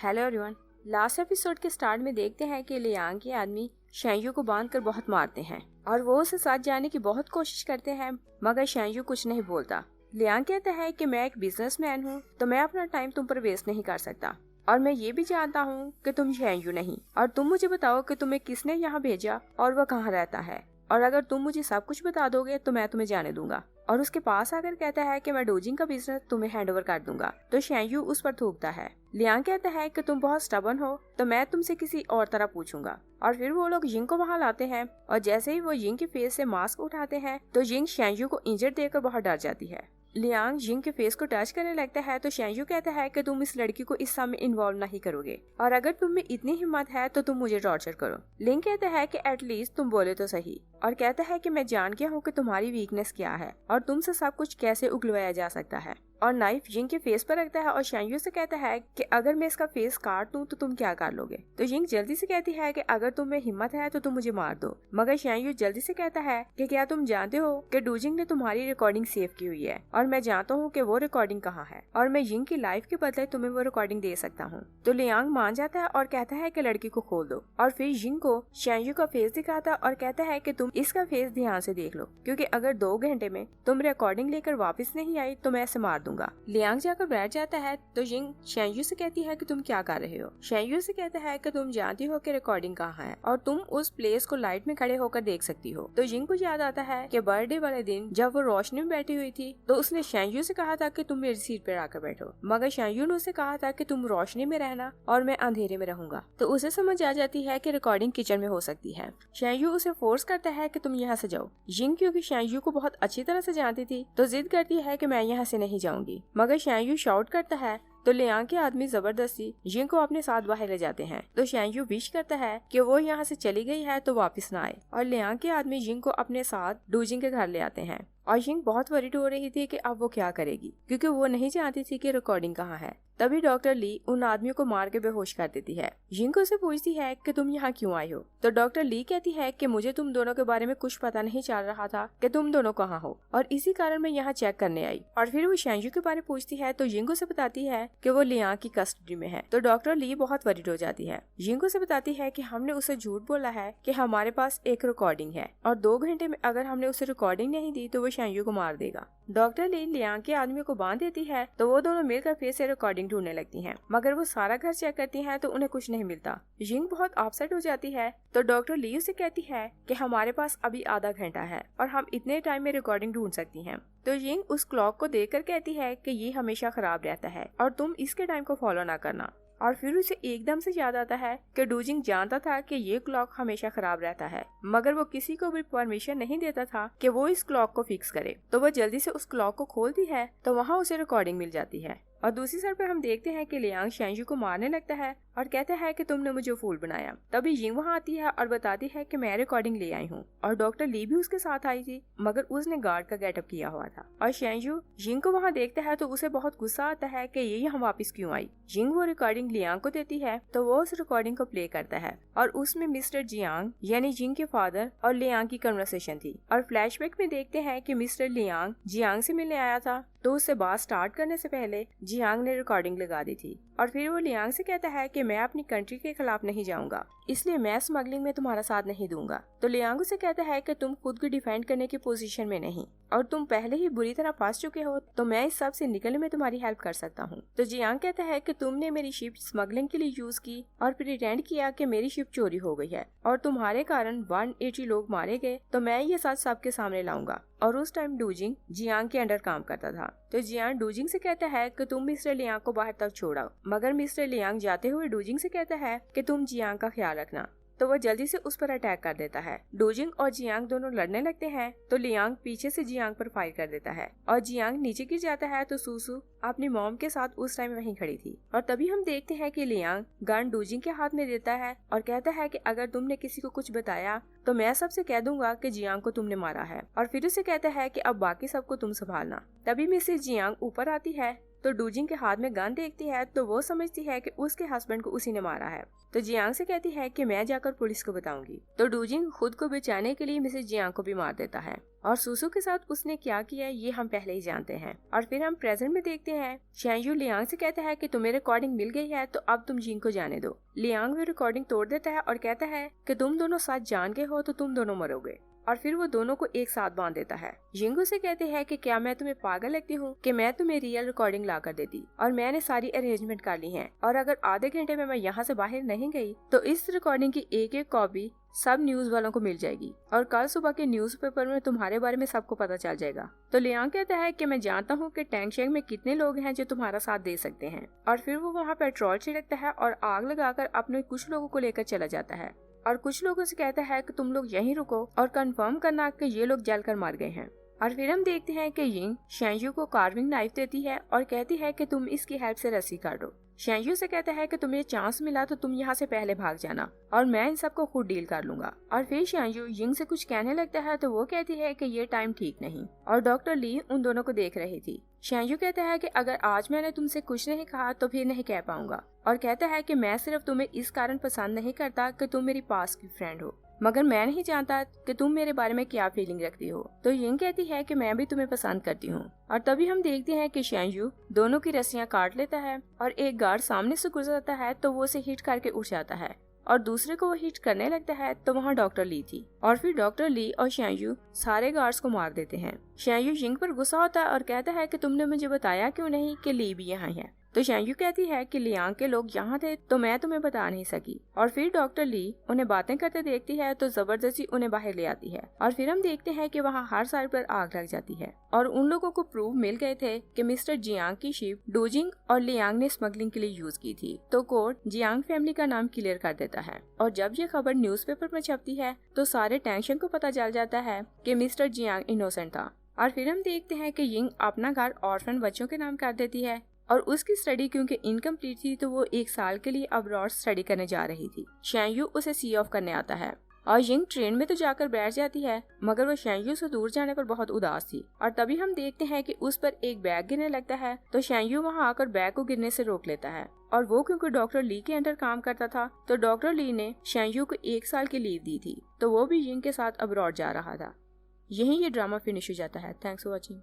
Hello everyone. Last episode के start में देखते हैं कि लियांग के आदमी शेंयू को बांधकर बहुत मारते हैं और वो उसे साथ जाने की बहुत कोशिश करते हैं, मगर शेंयू कुछ नहीं बोलता। लियांग कहता है कि मैं एक बिजनेसमैन हूँ, तो मैं अपना टाइम तुम पर वेस्ट नहीं कर सकता और मैं ये भी जानता हूँ कि तुम शेंयू नहीं, और तुम मुझे बताओ कि तुम्हें किसने यहाँ भेजा और वह कहाँ रहता है, और अगर तुम मुझे सब कुछ बता दोगे तो मैं तुम्हें जाने दूंगा। और उसके पास आकर कहता है कि मैं डोजिंग का बिजनेस तुम्हें हैंडओवर कर दूंगा। तो शेंयू उस पर थूकता है। लियांग कहता है कि तुम बहुत स्टबर्न हो, तो मैं तुमसे किसी और तरह पूछूंगा। और फिर वो लोग यिंग को वहाँ लाते हैं और जैसे ही वो यिंग के फेस से मास्क उठाते हैं तो यिंग शेंयू को इंजर्ड देखकर बहुत डर जाती है। लियांग यिंग के फेस को टच करने लगता है तो शेंयू कहता है कि तुम इस लड़की को इस सब में इन्वॉल्व नहीं करोगे, और अगर तुम में इतनी हिम्मत है तो तुम मुझे टॉर्चर करो। लिंग कहता है कि एटलीस्ट तुम बोले तो सही, और कहता है कि मैं जान गया हूँ कि तुम्हारी वीकनेस क्या है और तुमसे सब कुछ कैसे उगलवाया जा सकता है। और नाइफ यिंग के फेस पर रखता है और शेंयू से कहता है कि अगर मैं इसका फेस काट दूं तो तुम क्या कर लोगे। तो यिंग जल्दी से कहती है कि अगर तुम में हिम्मत है तो तुम मुझे मार दो, मगर शेंयू जल्दी से कहता है कि क्या तुम जानते हो कि डोजिंग ने तुम्हारी रिकॉर्डिंग सेव की हुई है और मैं जानता हूँ कि वो रिकॉर्डिंग कहाँ है, और मैं यिंग की लाइफ के बदले तुम्हें वो रिकॉर्डिंग दे सकता हूँ। तो लियांग मान जाता है और कहता है कि लड़की को खोल दो, और फिर यिंग को शेंयू का फेस दिखाता और कहता है कि तुम इसका फेस ध्यान से देख लो, क्योंकि अगर 2 घंटे में तुम रिकॉर्डिंग लेकर वापस नहीं आई तो मैं इसे मार दूंगा। लियांग जाकर बैठ जाता है तो यिंग शेंयू से कहती है कि तुम क्या कर रहे हो। शेंयू से कहता है कि तुम जानती हो कि रिकॉर्डिंग कहाँ है और तुम उस प्लेस को लाइट में खड़े होकर देख सकती हो। तो यिंग को याद आता है कि बर्थडे वाले दिन जब वो रोशनी में बैठी हुई थी तो उसने शेंयू से कहा था कि तुम मेरी सीट पर आकर बैठो, मगर शेंयू ने उसे कहा था कि तुम रोशनी में रहना और मैं अंधेरे में रहूंगा। तो उसे समझ आ जाती है कि रिकॉर्डिंग किचन में हो सकती है। शेंयू उसे फोर्स करता है कि तुम यहाँ से जाओ। यिंग क्योंकि शेंयू को बहुत अच्छी तरह से जानती थी तो जिद करती है कि मैं यहाँ से नहीं जाऊंगी, मगर शेंयू शाउट करता है तो लियांग के आदमी जबरदस्ती यिंग को अपने साथ बाहर ले जाते हैं। तो शेंयू विश करता है कि वो यहाँ से चली गई है तो वापस ना आए, और लियांग के आदमी यिंग को अपने साथ डोजिंग के घर ले आते हैं। और यिंग बहुत वरीड हो रही थी कि अब वो क्या करेगी, क्योंकि वो नहीं जानती थी कि रिकॉर्डिंग कहाँ है। तभी डॉक्टर ली उन आदमियों को मार के बेहोश कर देती है। यिंग उसे पूछती है कि तुम यहाँ क्यों आई हो। तो डॉक्टर ली कहती है कि मुझे तुम दोनों के बारे में कुछ पता नहीं चल रहा था कि तुम दोनों कहाँ हो, और इसी कारण मैं यहाँ चेक करने आई। और फिर वो शेंयू के बारे में पूछती है तो यिंग उसे बताती है कि वो लियांग की कस्टडी में है। तो डॉक्टर ली बहुत वरीड हो जाती है। यिंग उसे बताती है कि हमने उसे झूठ बोला है कि हमारे पास एक रिकॉर्डिंग है और 2 घंटे में अगर हमने उसे रिकॉर्डिंग नहीं दी तो वो शेंयू को मार देगा। डॉक्टर ली लियांग के आदमी को बांध देती है तो वो दोनों मिलकर फिर से रिकॉर्डिंग ढूंढने लगती हैं, मगर वो सारा घर चेक करती हैं तो उन्हें कुछ नहीं मिलता। यिंग बहुत अपसेट हो जाती है तो डॉक्टर ली उसे कहती है कि हमारे पास अभी आधा घंटा है और हम इतने टाइम में रिकॉर्डिंग ढूंढ सकती हैं। तो यिंग उस क्लॉक को देखकर कहती है कि ये हमेशा खराब रहता है और तुम इसके टाइम को फॉलो ना करना। और फिर उसे एकदम से याद आता है कि डोजिंग जानता था कि ये क्लॉक हमेशा खराब रहता है, मगर वो किसी को भी परमिशन नहीं देता था कि वो इस क्लॉक को फिक्स करे। तो वो जल्दी से उस क्लॉक को खोलती है तो वहाँ उसे रिकॉर्डिंग मिल जाती है। और दूसरी साइड पर हम देखते हैं कि लियांग शेंयू को मारने लगता है और कहता है कि तुमने मुझे फूल बनाया। तभी यिंग वहाँ आती है और बताती है कि मैं रिकॉर्डिंग ले आई हूँ, और डॉक्टर ली भी उसके साथ आई थी, मगर उसने गार्ड का गेटअप किया हुआ था। और शेंयू यिंग को वहाँ देखता है तो उसे बहुत गुस्सा आता है कि ये यहाँ वापस क्यों आई। यिंग वो रिकॉर्डिंग लियांग को देती है तो वो उस रिकॉर्डिंग को प्ले करता है और उसमें मिस्टर जियांग यानी यिंग के फादर और लियांग की कन्वर्सेशन थी। और फ्लैशबैक में देखते हैं कि मिस्टर लियांग जियांग से मिलने आया था तो उससे बात स्टार्ट करने से पहले जियांग ने रिकॉर्डिंग लगा दी थी। और फिर वो लियांग से कहता है कि मैं अपनी कंट्री के खिलाफ नहीं जाऊंगा, इसलिए मैं स्मगलिंग में तुम्हारा साथ नहीं दूंगा। तो लियांग उसे कहता है कि तुम खुद को डिफेंड करने की पोजीशन में नहीं और तुम पहले ही बुरी तरह फंस चुके हो, तो मैं इस सब से निकलने में तुम्हारी हेल्प कर सकता हूँ। तो जियांग कहता है कि तुमने मेरी शिप स्मगलिंग के लिए यूज की और प्रिटेंड किया कि मेरी शिप चोरी हो गई है और तुम्हारे कारण 180 लोग मारे गए, तो मैं ये सच सबके सामने लाऊंगा। और उस टाइम डोजिंग जियांग के अंडर काम करता था। तो जियांग डोजिंग से कहता है कि तुम मिस्टर लियांग को बाहर तक छोड़ाओ, मगर मिस्टर लियांग जाते हुए डोजिंग से कहता है कि तुम जियांग का ख्याल रखना। तो वह जल्दी से उस पर अटैक कर देता है। डोजिंग और जियांग दोनों लड़ने लगते हैं तो लियांग पीछे से जियांग पर फायर कर देता है और जियांग नीचे गिर जाता है। तो सूसू अपनी मॉम के साथ उस टाइम वहीं खड़ी थी और तभी हम देखते हैं कि लियांग गन डोजिंग के हाथ में देता है और कहता है कि अगर तुमने किसी को कुछ बताया तो मैं सबसे कह दूंगा कि जियांग को तुमने मारा है, और फिर उसे कहता है कि अब बाकी सबको तुम संभालना। तभी मिसेस जियांग ऊपर आती है तो डूजिंग के हाथ में गन देखती है तो वो समझती है कि उसके हस्बैंड को उसी ने मारा है। तो जियांग से कहती है कि मैं जाकर पुलिस को बताऊंगी। तो डूजिंग खुद को बचाने के लिए मिसेस जियांग को भी मार देता है और सुसु के साथ उसने क्या किया ये हम पहले ही जानते हैं। और फिर हम प्रेजेंट में देखते हैं शेंयू लियांग से कहता है कि तुम्हें रिकॉर्डिंग मिल गई है तो अब तुम जिंग को जाने दो। लियांग भी रिकॉर्डिंग तोड़ देता है और कहता है कि तुम दोनों साथ जान गए हो तो तुम दोनों मरोगे, और फिर वो दोनों को एक साथ बांध देता है। जिंग उसे कहते हैं कि क्या मैं तुम्हें पागल लगती हूँ कि मैं तुम्हें रियल रिकॉर्डिंग ला कर देती, और मैंने सारी अरेंजमेंट कर ली है, और अगर आधे घंटे में मैं यहाँ से बाहर नहीं गई तो इस रिकॉर्डिंग की एक एक कॉपी सब न्यूज वालों को मिल जाएगी और कल सुबह के न्यूज़पेपर में तुम्हारे बारे में सबको पता चल जाएगा। तो लियांग कहता है कि मैं जानता हूँ कि टैंगशेंग में कितने लोग हैं जो तुम्हारा साथ दे सकते हैं, और फिर वो वहाँ पेट्रोल छिड़कता है और आग लगाकर अपने कुछ लोगों को लेकर चला जाता है और कुछ लोगों से कहता है कि तुम लोग यहीं रुको और कंफर्म करना कि ये लोग जलकर मार गए हैं। और फिर हम देखते हैं कि यिंग शेंयू को कार्विंग नाइफ देती है और कहती है कि तुम इसकी हेल्प से रस्सी काटो। शेंयू से कहता है कि तुम्हें चांस मिला तो तुम यहाँ से पहले भाग जाना और मैं इन सबको खुद डील कर लूंगा। और फिर शेंयू यिंग से कुछ कहने लगता है तो वो कहती है कि ये टाइम ठीक नहीं, और डॉक्टर ली उन दोनों को देख रही थी। शेंयू कहता है कि अगर आज मैंने तुमसे कुछ नहीं कहा तो फिर नहीं कह पाऊंगा, और कहता है कि मैं सिर्फ तुम्हें इस कारण पसंद नहीं करता कि तुम मेरी पास की फ्रेंड हो, मगर मैं नहीं जानता कि तुम मेरे बारे में क्या फीलिंग रखती हो। तो यिंग कहती है कि मैं भी तुम्हें पसंद करती हूँ। और तभी हम देखते हैं कि शेंयू दोनों की रस्सियां काट लेता है और एक गार्ड सामने से गुजरता है तो वो उसे हिट करके उठ जाता है और दूसरे को वो हिट करने लगता है तो वहाँ डॉक्टर ली थी, और फिर डॉक्टर ली और शेंयू सारे गार्ड्स को मार देते हैं। शेंयू यिंग पर गुस्सा होता है और कहता है कि तुमने मुझे बताया क्यों नहीं कि ली भी यहाँ है। तो शेंयू कहती है कि लियांग के लोग यहाँ थे तो मैं तुम्हें बता नहीं सकी, और फिर डॉक्टर ली उन्हें बातें करते देखती है तो जबरदस्ती उन्हें बाहर ले आती है। और फिर हम देखते हैं कि वहाँ हर साइड पर आग लग जाती है और उन लोगों को प्रूफ मिल गए थे कि मिस्टर जियांग की शिप डूजिंग और लियांग ने स्मगलिंग के लिए यूज की थी। तो कोर्ट जियांग फैमिली का नाम क्लियर कर देता है, और जब ये खबर न्यूज़पेपर में छपती है तो सारे टैंगशेंग को पता चल जाता है कि मिस्टर जियांग इनोसेंट था। और फिर हम देखते हैं कि यिंग अपना घर ऑर्फन बच्चों के नाम कर देती है, और उसकी स्टडी क्योंकि इनकम्प्लीट थी तो वो 1 साल के लिए अब्रॉड स्टडी करने जा रही थी। शेंयू उसे सी ऑफ करने आता है और यिंग ट्रेन में तो जाकर बैठ जाती है, मगर वो शेंयू से दूर जाने पर बहुत उदास थी। और तभी हम देखते हैं कि उस पर एक बैग गिरने लगता है तो शेंयू वहाँ आकर बैग को गिरने से रोक लेता है, और वो क्योंकि डॉक्टर ली के अंडर काम करता था तो डॉक्टर ली ने शेंयू को 1 साल की लीव दी थी, तो वो भी यिंग के साथ अब्रॉड जा रहा था। यहीं ये ड्रामा फिनिश हो जाता है। Thanks for watching.